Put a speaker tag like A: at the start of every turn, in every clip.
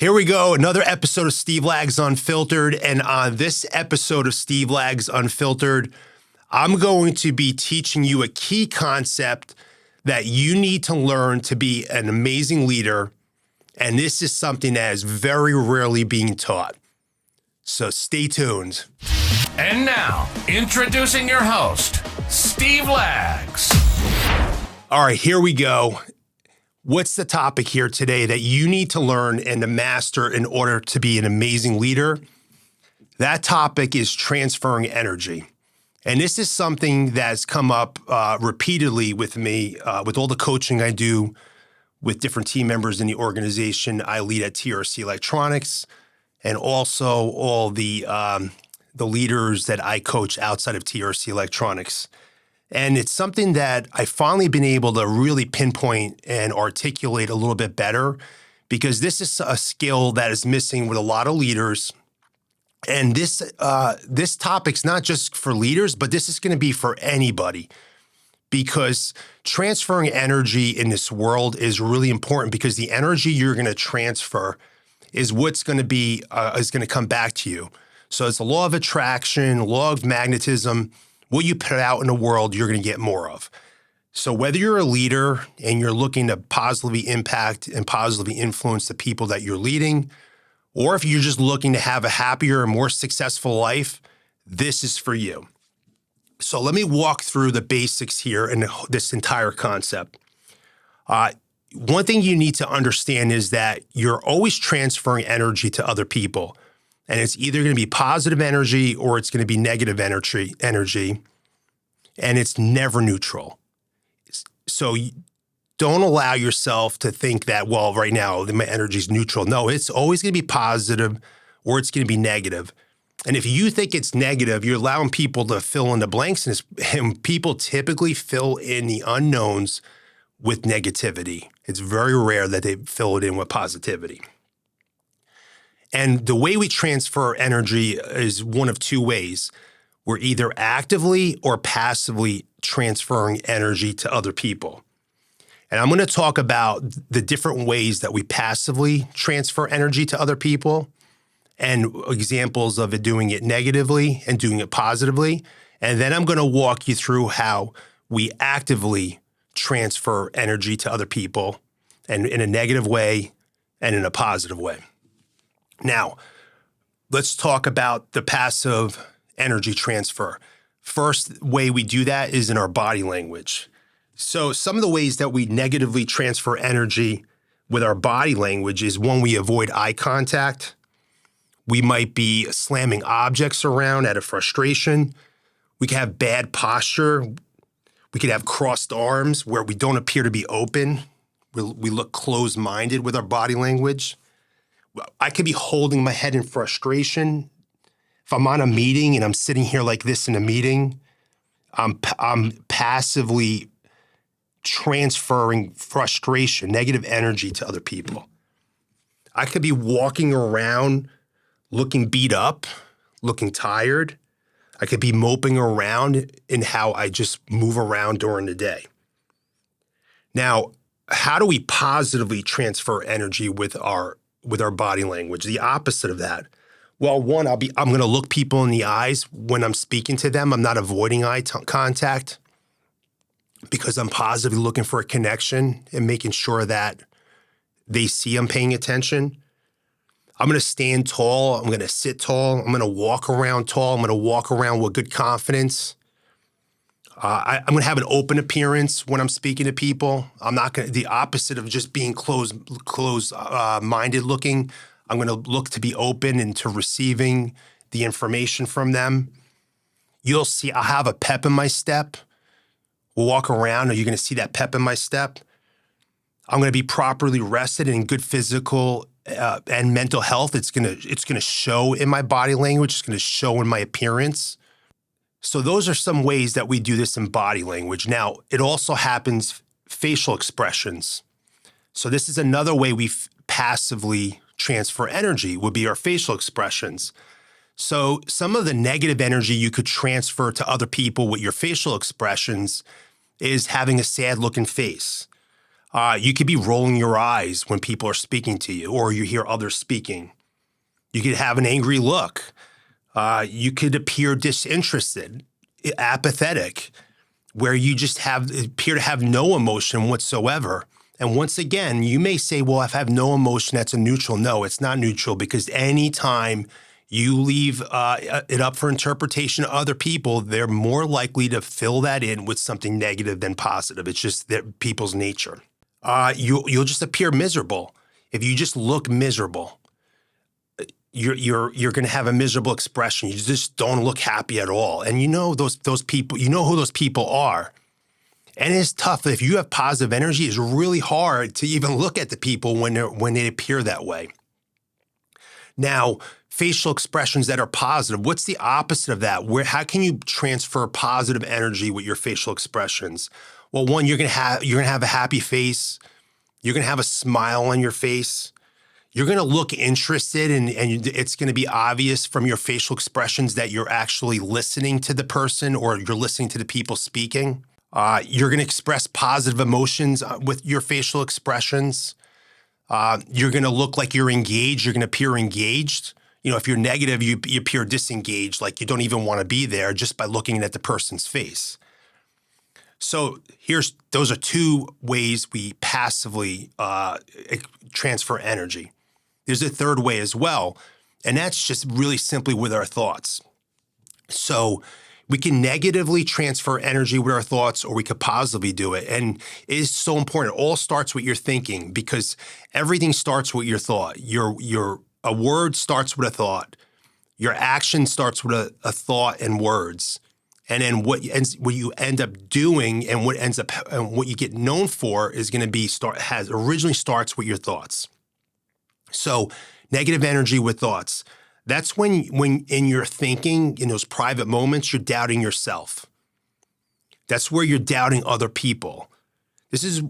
A: Here we go, another episode of Steve Lags Unfiltered. And on this episode of Steve Lags Unfiltered, I'm going to be teaching you a key concept that you need to learn to be an amazing leader. And this is something that is very rarely being taught. So stay tuned.
B: And now, introducing your host, Steve Lags.
A: All right, here we go. What's the topic here today that you need to learn and to master in order to be an amazing leader? That topic is transferring energy. And this is something that's come up repeatedly with me, with all the coaching I do with different team members in the organization I lead at TRC Electronics, and also all the leaders that I coach outside of TRC Electronics. And it's something that I've finally been able to really pinpoint and articulate a little bit better, because this is a skill that is missing with a lot of leaders. And this topic's not just for leaders, but this is going to be for anybody, because transferring energy in this world is really important, because the energy you're going to transfer is what's going to be is going to come back to you. So it's the law of attraction, law of magnetism. What you put out in the world, you're going to get more of. So whether you're a leader and you're looking to positively impact and positively influence the people that you're leading, or if you're just looking to have a happier and more successful life, this is for you. So let me walk through the basics here in this entire concept. One thing you need to understand is that you're always transferring energy to other people. And it's either going to be positive energy or it's going to be negative energy, and it's never neutral. So don't allow yourself to think that, well, right now my energy is neutral. No, it's always going to be positive or it's going to be negative. And if you think it's negative, you're allowing people to fill in the blanks, and people typically fill in the unknowns with negativity. It's very rare that they fill it in with positivity. And the way we transfer energy is one of two ways. We're either actively or passively transferring energy to other people. And I'm going to talk about the different ways that we passively transfer energy to other people, and examples of it doing it negatively and doing it positively. And then I'm going to walk you through how we actively transfer energy to other people, and in a negative way and in a positive way. Now, let's talk about the passive energy transfer. First way we do that is in our body language. So some of the ways that we negatively transfer energy with our body language is, one, we avoid eye contact. We might be slamming objects around out of frustration. We could have bad posture. We could have crossed arms where we don't appear to be open. We look closed-minded with our body language. I could be holding my head in frustration. If I'm on a meeting and I'm sitting here like this in a meeting, I'm passively transferring frustration, negative energy to other people. I could be walking around looking beat up, looking tired. I could be moping around in how I just move around during the day. Now, how do we positively transfer energy with our body language? The opposite of that. Well, one, I'm going to look people in the eyes when I'm speaking to them. I'm not avoiding eye contact, because I'm positively looking for a connection and making sure that they see I'm paying attention. I'm going to stand tall. I'm going to sit tall. I'm going to walk around tall. I'm going to walk around with good confidence. I'm going to have an open appearance when I'm speaking to people. I'm not going to, the opposite of just being closed-minded looking. I'm going to look to be open and to receiving the information from them. You'll see I'll have a pep in my step. We'll walk around and you're going to see that pep in my step. I'm going to be properly rested and in good physical and mental health. It's going to show in my body language. It's going to show in my appearance. So those are some ways that we do this in body language. Now, it also happens facial expressions. So this is another way we passively transfer energy, would be our facial expressions. So some of the negative energy you could transfer to other people with your facial expressions is having a sad looking face. You could be rolling your eyes when people are speaking to you or you hear others speaking. You could have an angry look. You could appear disinterested, apathetic, where you just appear to have no emotion whatsoever. And once again, you may say, well, if I have no emotion, that's a neutral. No, it's not neutral, because anytime you leave it up for interpretation to other people, they're more likely to fill that in with something negative than positive. It's just people's nature. You'll just appear miserable. If you just look miserable, you're going to have a miserable expression. You just don't look happy at all. And you know those people. You know who those people are. And it's tough. If you have positive energy, it's really hard to even look at the people when they appear that way. Now, facial expressions that are positive. What's the opposite of that? How can you transfer positive energy with your facial expressions? Well, one, you're gonna have a happy face. You're gonna have a smile on your face. You're gonna look interested, and it's gonna be obvious from your facial expressions that you're actually listening to the person or you're listening to the people speaking. You're gonna express positive emotions with your facial expressions. You're gonna look like you're engaged. You're gonna appear engaged. If you're negative, you appear disengaged, like you don't even want to be there just by looking at the person's face. So those are two ways we passively transfer energy. There's a third way as well, and that's just really simply with our thoughts. So we can negatively transfer energy with our thoughts, or we could positively do it. And it is so important. It all starts with your thinking, because everything starts with your thought. A word starts with a thought. Your action starts with a thought and words. And then what you end up doing and what you get known for is going to be originally starts with your thoughts. So negative energy with thoughts. That's when in your thinking, in those private moments, you're doubting yourself. That's where you're doubting other people. This is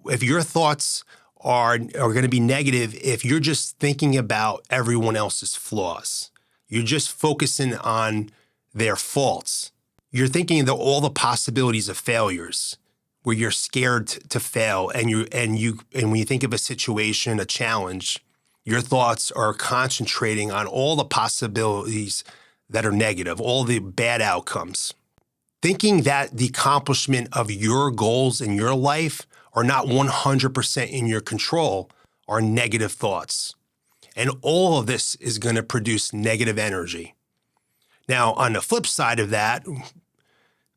A: if your thoughts are going to be negative if you're just thinking about everyone else's flaws. You're just focusing on their faults. You're thinking of all the possibilities of failures, where you're scared to fail, and when you think of a situation, a challenge, your thoughts are concentrating on all the possibilities that are negative, all the bad outcomes. Thinking that the accomplishment of your goals in your life are not 100% in your control are negative thoughts. And all of this is going to produce negative energy. Now, on the flip side of that,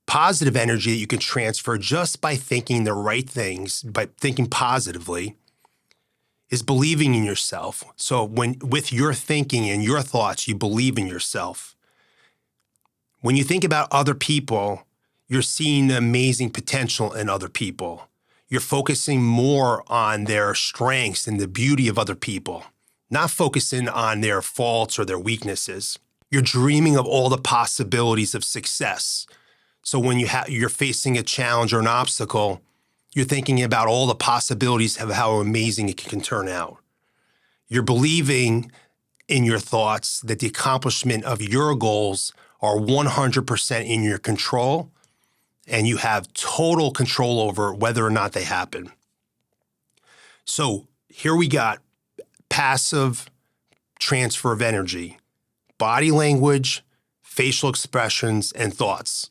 A: positive energy that you can transfer just by thinking the right things, by thinking positively, is believing in yourself. So with your thinking and your thoughts, you believe in yourself. When you think about other people, you're seeing the amazing potential in other people. You're focusing more on their strengths and the beauty of other people, not focusing on their faults or their weaknesses. You're dreaming of all the possibilities of success. So when you're facing a challenge or an obstacle, you're thinking about all the possibilities of how amazing it can turn out. You're believing in your thoughts that the accomplishment of your goals are 100% in your control, and you have total control over whether or not they happen. So here we got passive transfer of energy, body language, facial expressions, and thoughts.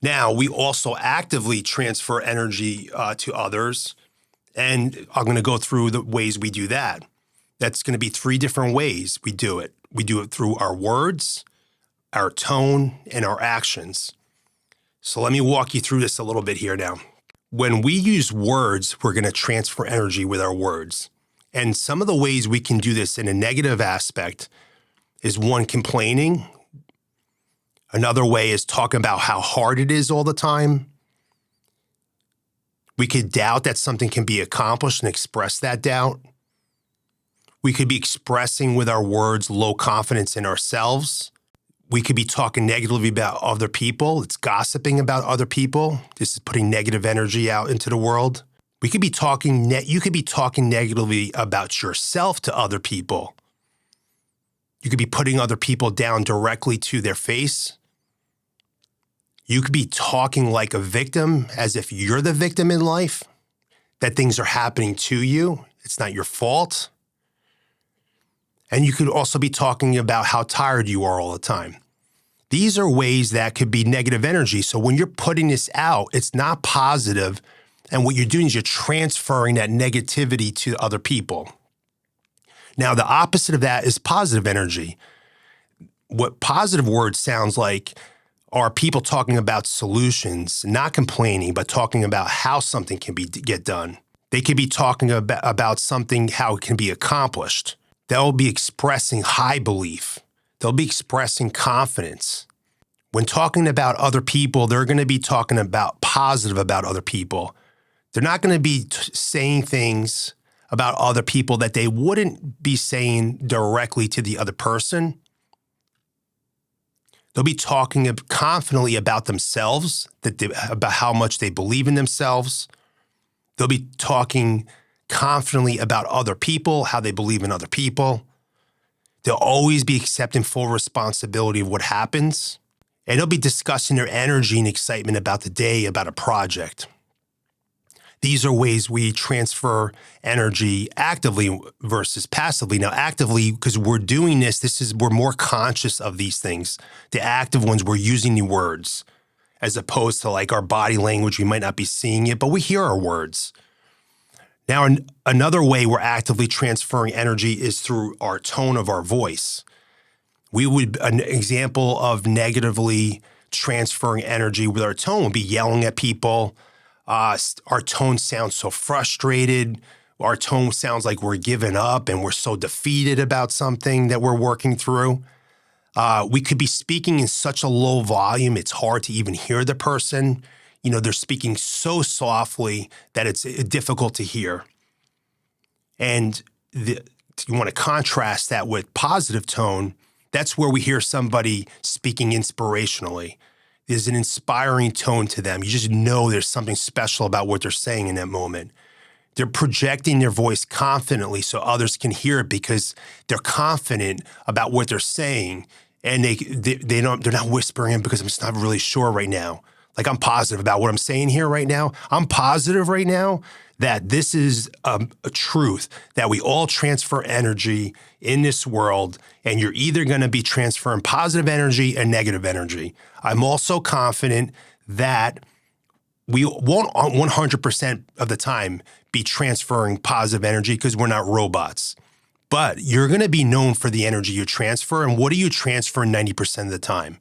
A: Now, we also actively transfer energy to others, and I'm going to go through the ways we do that. That's going to be 3 different ways we do it. We do it through our words, our tone, and our actions. So let me walk you through this a little bit here now. When we use words, we're going to transfer energy with our words. And some of the ways we can do this in a negative aspect is, one, complaining. Another way is talking about how hard it is all the time. We could doubt that something can be accomplished and express that doubt. We could be expressing with our words low confidence in ourselves. We could be talking negatively about other people. It's gossiping about other people. This is putting negative energy out into the world. You could be talking negatively about yourself to other people. You could be putting other people down directly to their face. You could be talking like a victim, as if you're the victim in life. that things are happening to you. It's not your fault. And you could also be talking about how tired you are all the time. These are ways that could be negative energy. So when you're putting this out, it's not positive. And what you're doing is you're transferring that negativity to other people. Now, the opposite of that is positive energy. What positive words sounds like are people talking about solutions, not complaining, but talking about how something can get done. They could be talking about something, how it can be accomplished. They'll be expressing high belief. They'll be expressing confidence. When talking about other people, they're going to be talking about positive about other people. They're not going to be saying things about other people that they wouldn't be saying directly to the other person. They'll be talking confidently about themselves, about how much they believe in themselves. They'll be talking confidently about other people, how they believe in other people. They'll always be accepting full responsibility of what happens. And they'll be discussing their energy and excitement about the day, about a project. These are ways we transfer energy actively versus passively. Now, actively, because we're doing we're more conscious of these things. The active ones, we're using the words, as opposed to like our body language. We might not be seeing it, but we hear our words. Now, another way we're actively transferring energy is through our tone of our voice. An example of negatively transferring energy with our tone would be yelling at people. Our tone sounds so frustrated. Our tone sounds like we're giving up and we're so defeated about something that we're working through. We could be speaking in such a low volume, it's hard to even hear the person. They're speaking so softly that it's difficult to hear. And you want to contrast that with positive tone. That's where we hear somebody speaking inspirationally. There's an inspiring tone to them. You just know there's something special about what they're saying in that moment. They're projecting their voice confidently so others can hear it because they're confident about what they're saying. And they're not whispering it because I'm just not really sure right now. Like, I'm positive about what I'm saying here right now. I'm positive right now that this is a truth, that we all transfer energy in this world, and you're either going to be transferring positive energy and negative energy. I'm also confident that we won't 100% of the time be transferring positive energy because we're not robots. But you're going to be known for the energy you transfer. And what do you transfer 90% of the time?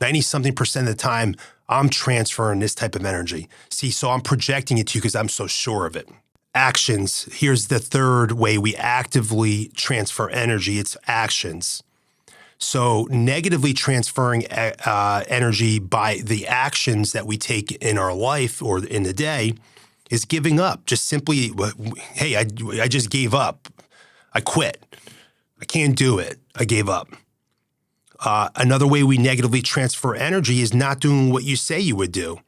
A: 90-something% of the time, I'm transferring this type of energy. See, so I'm projecting it to you because I'm so sure of it. Actions. Here's the third way we actively transfer energy. It's actions. So negatively transferring energy by the actions that we take in our life or in the day is giving up. Just simply, hey, I just gave up. I quit. I can't do it. I gave up. Another way we negatively transfer energy is not doing what you say you would do.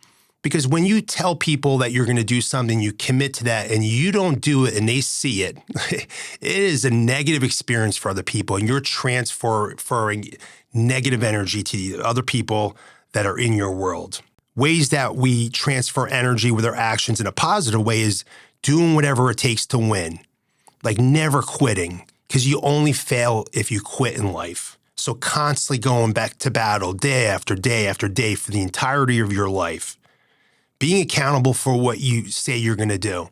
A: Because when you tell people that you're going to do something, you commit to that, and you don't do it and they see it, it is a negative experience for other people, and you're transferring negative energy to the other people that are in your world. Ways that we transfer energy with our actions in a positive way is doing whatever it takes to win. Like never quitting, because you only fail if you quit in life. So constantly going back to battle day after day after day for the entirety of your life. Being accountable for what you say you're going to do.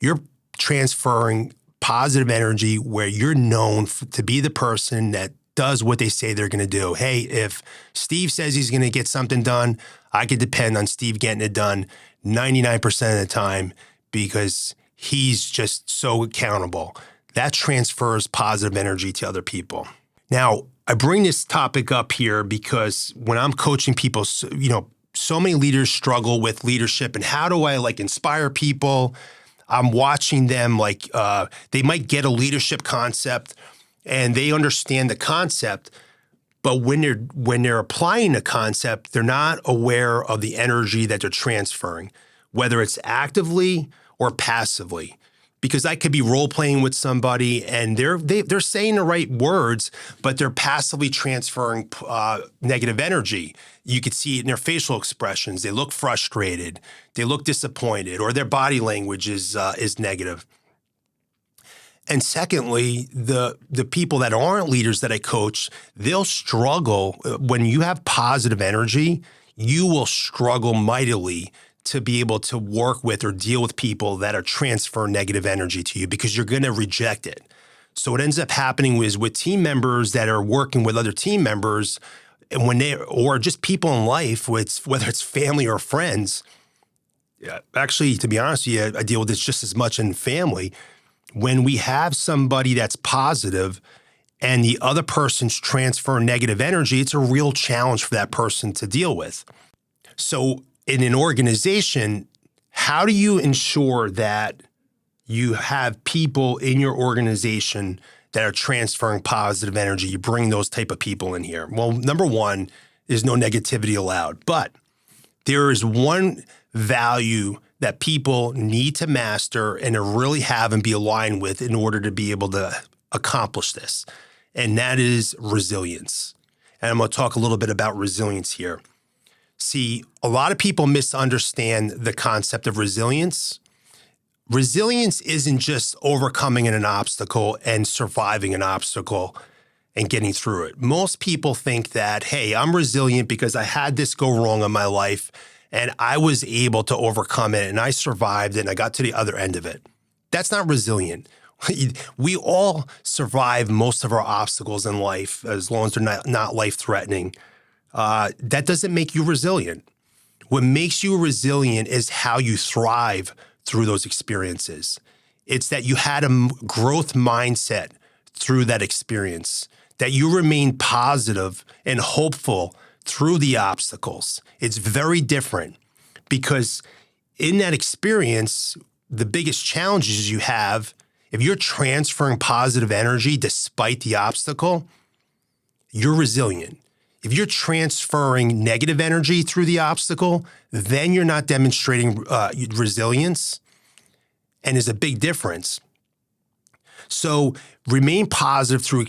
A: You're transferring positive energy where you're known to be the person that does what they say they're going to do. Hey, if Steve says he's going to get something done, I could depend on Steve getting it done 99% of the time because he's just so accountable. That transfers positive energy to other people. Now, I bring this topic up here because when I'm coaching people, so many leaders struggle with leadership and how do I inspire people? I'm watching them they might get a leadership concept and they understand the concept, but when they're applying the concept, they're not aware of the energy that they're transferring, whether it's actively or passively. because I could be role playing with somebody and they're saying the right words, but they're passively transferring negative energy. You could see it in their facial expressions. They look frustrated, they look disappointed, or their body language is negative. And secondly, the people that aren't leaders that I coach, they'll struggle. When you have positive energy, you will struggle mightily to be able to work with or deal with people that are transferring negative energy to you, because you're going to reject it. So what ends up happening is with team members that are working with other team members, and or just people in life, whether it's family or friends. Actually, to be honest with you, I deal with this just as much in family. When we have somebody that's positive and the other person's transferring negative energy, it's a real challenge for that person to deal with. So in an organization, how do you ensure that you have people in your organization that are transferring positive energy? You bring those type of people in here. Well, number one is no negativity allowed. But there is one value that people need to master and to really have and be aligned with in order to be able to accomplish this. And that is resilience. And I'm going to talk a little bit about resilience here. See, a lot of people misunderstand the concept of resilience. Resilience isn't just overcoming an obstacle and surviving an obstacle and getting through it. Most people think that, hey, I'm resilient because I had this go wrong in my life and I was able to overcome it and I survived and I got to the other end of it. That's not resilient. We all survive most of our obstacles in life as long as they're not life-threatening. That doesn't make you resilient. What makes you resilient is how you thrive through those experiences. It's that you had a growth mindset through that experience, that you remain positive and hopeful through the obstacles. It's very different, because in that experience, the biggest challenges you have, if you're transferring positive energy despite the obstacle, you're resilient. If you're transferring negative energy through the obstacle, then you're not demonstrating resilience, and there's a big difference. So remain positive through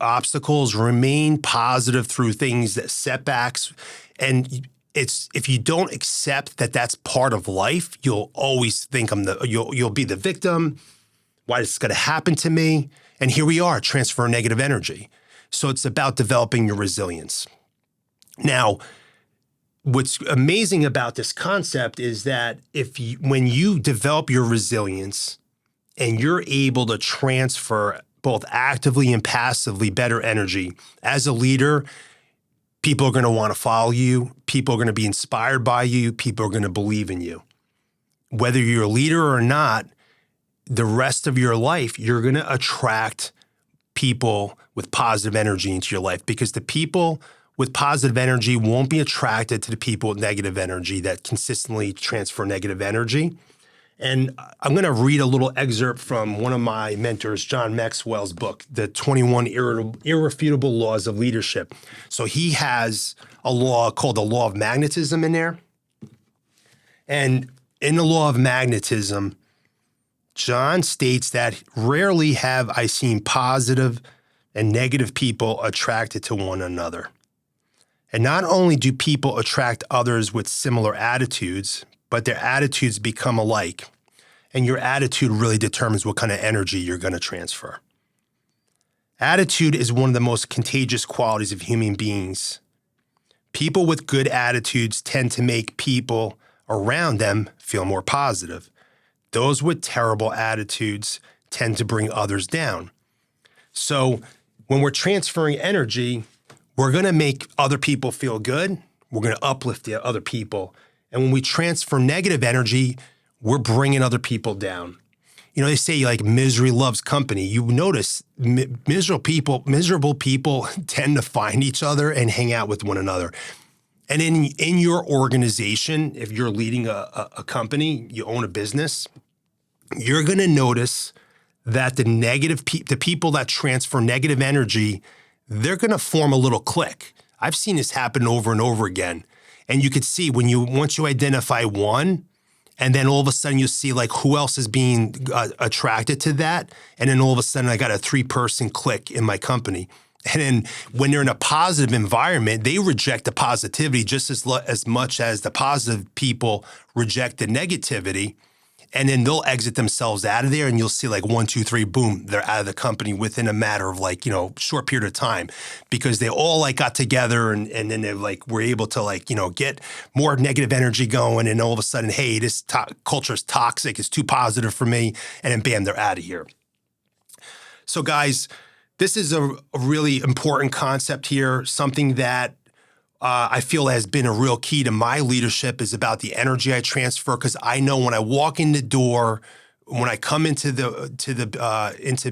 A: obstacles, remain positive through things that setbacks. And if you don't accept that that's part of life, you'll always think you'll be the victim. Why is this going to happen to me? And here we are, transferring negative energy. So it's about developing your resilience. Now, what's amazing about this concept is that when you develop your resilience and you're able to transfer both actively and passively better energy, as a leader, people are going to want to follow you. People are going to be inspired by you. People are going to believe in you. Whether you're a leader or not, the rest of your life, you're going to attract people with positive energy into your life, because the people with positive energy won't be attracted to the people with negative energy that consistently transfer negative energy. And I'm going to read a little excerpt from one of my mentors, John Maxwell's book, The 21 Irrefutable Laws of Leadership. So he has a law called the law of magnetism in there. And in the law of magnetism, John states that rarely have I seen positive and negative people attracted to one another. And not only do people attract others with similar attitudes, but their attitudes become alike. And your attitude really determines what kind of energy you're going to transfer. Attitude is one of the most contagious qualities of human beings. People with good attitudes tend to make people around them feel more positive. Those with terrible attitudes tend to bring others down. So when we're transferring energy, we're going to make other people feel good. We're going to uplift the other people. And when we transfer negative energy, we're bringing other people down. You know, they say like misery loves company. You notice miserable people tend to find each other and hang out with one another. And in your organization, if you're leading a company, you own a business, you're going to notice that the people that transfer negative energy, they're going to form a little clique. I've seen this happen over and over again. And you could see once you identify one And then all of a sudden you'll see like who else is being attracted to that. And then all of a sudden I got a 3-person clique in my company. And then when they're in a positive environment, they reject the positivity just as much as the positive people reject the negativity. And then they'll exit themselves out of there, and you'll see like 1, 2, 3, boom, they're out of the company within a matter of like, short period of time, because they all like got together and then they like were able to like, get more negative energy going. And all of a sudden, hey, this culture is toxic. It's too positive for me. And then bam, they're out of here. So guys, this is a really important concept here, something that I feel has been a real key to my leadership is about the energy I transfer. Because I know when I walk in the door, when I come into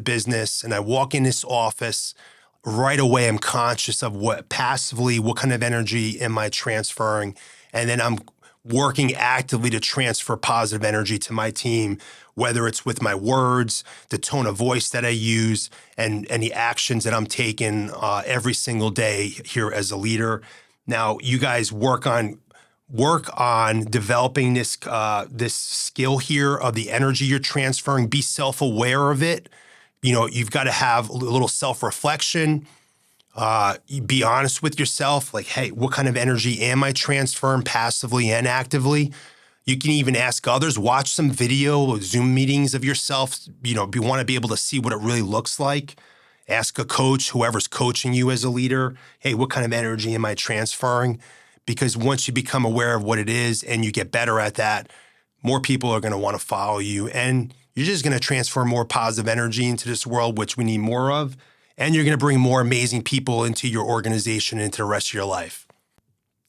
A: business and I walk in this office, right away I'm conscious of what kind of energy am I transferring, and then I'm working actively to transfer positive energy to my team, whether it's with my words, the tone of voice that I use, and the actions that I'm taking every single day here as a leader. Now, you guys work on developing this skill here of the energy you're transferring. Be self-aware of it. You've got to have a little self-reflection. Be honest with yourself. Like, hey, what kind of energy am I transferring passively and actively? You can even ask others. Watch some video, Zoom meetings of yourself. You want to be able to see what it really looks like. Ask a coach, whoever's coaching you as a leader, hey, what kind of energy am I transferring? Because once you become aware of what it is and you get better at that, more people are going to want to follow you. And you're just going to transfer more positive energy into this world, which we need more of. And you're going to bring more amazing people into your organization, into the rest of your life.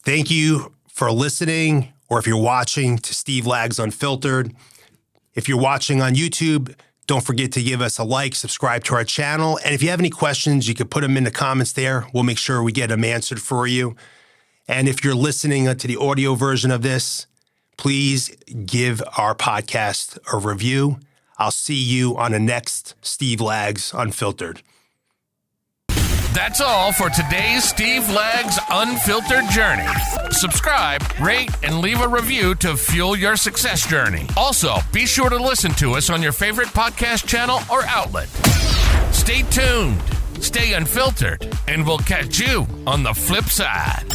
A: Thank you for listening, or if you're watching, to Steve Lags Unfiltered. If you're watching on YouTube, don't forget to give us a like, subscribe to our channel. And if you have any questions, you can put them in the comments there. We'll make sure we get them answered for you. And if you're listening to the audio version of this, please give our podcast a review. I'll see you on the next Steve Lags Unfiltered.
B: That's all for today's Steve Lags Unfiltered journey. Subscribe, rate, and leave a review to fuel your success journey. Also, be sure to listen to us on your favorite podcast channel or outlet. Stay tuned, stay unfiltered, and we'll catch you on the flip side.